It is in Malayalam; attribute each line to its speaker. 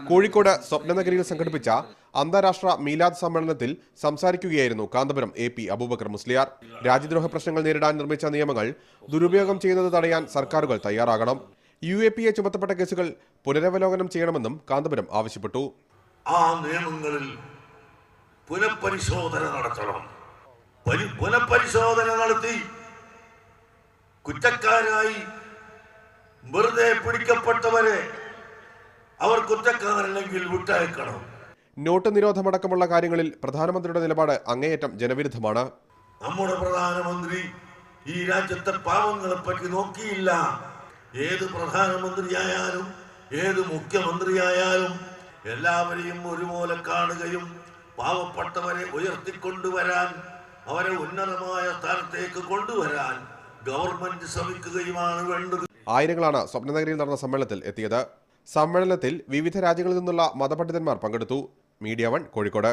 Speaker 1: കോഴിക്കോട് സ്വപ്നനഗരിയിൽ സംഘടിപ്പിച്ച അന്താരാഷ്ട്ര മീലാദ് സമ്മേളനത്തിൽ സംസാരിക്കുകയായിരുന്നു കാന്തപുരം AP അബൂബക്കർ മുസ്ലിയാർ. രാജ്യദ്രോഹ പ്രശ്നങ്ങൾ നേരിടാൻ നിർമ്മിച്ച നിയമങ്ങൾ ദുരുപയോഗം ചെയ്യുന്നത് തടയാൻ സർക്കാരുകൾ തയ്യാറാകണം. UAPA ചുമത്തപ്പെട്ട കേസുകൾ പുനരവലോകനം ചെയ്യണമെന്നും കാന്തപുരം ആവശ്യപ്പെട്ടു.
Speaker 2: ആ നിയമങ്ങളിൽ പുനഃപരിശോധന നടത്തണം. പുനഃപരിശോധന നടത്തി കുറ്റക്കാരായി വെറുതെ പിടിക്കപ്പെട്ടവരെ അവർ കുറ്റക്കാരല്ലെങ്കിൽ വിട്ടയക്കണം.
Speaker 1: നോട്ട് നിരോധമടക്കമുള്ള കാര്യങ്ങളിൽ പ്രധാനമന്ത്രിയുടെ നിലപാട് അങ്ങേയറ്റം ജനവിരുദ്ധമാണ്.
Speaker 2: നമ്മുടെ പ്രധാനമന്ത്രി ഈ രാജ്യത്തെ പാവങ്ങളെ പറ്റി നോക്കിയില്ല. ഏത് പ്രധാനമന്ത്രിയായാലും ഏത് മുഖ്യമന്ത്രിയായാലും എല്ലാവരെയും ഒരുപോലെ കാണുകയും പാവപ്പെട്ടവരെ ഉയർത്തിക്കൊണ്ടുവരാൻ, അവരെ ഉന്നതമായ സ്ഥാനത്തേക്ക് കൊണ്ടുവരാൻ ഗവൺമെന്റ് ശ്രമിക്കുകയുമാണ് വേണ്ടത്.
Speaker 1: ആയിരങ്ങളാണ് സ്വപ്നനഗരിയിൽ നടന്ന സമ്മേളനത്തിൽ എത്തിയത്. സമ്മേളനത്തിൽ വിവിധ രാജ്യങ്ങളിൽ നിന്നുള്ള മതപണ്ഡിതന്മാർ പങ്കെടുത്തു. മീഡിയ 1 കോഴിക്കോട്.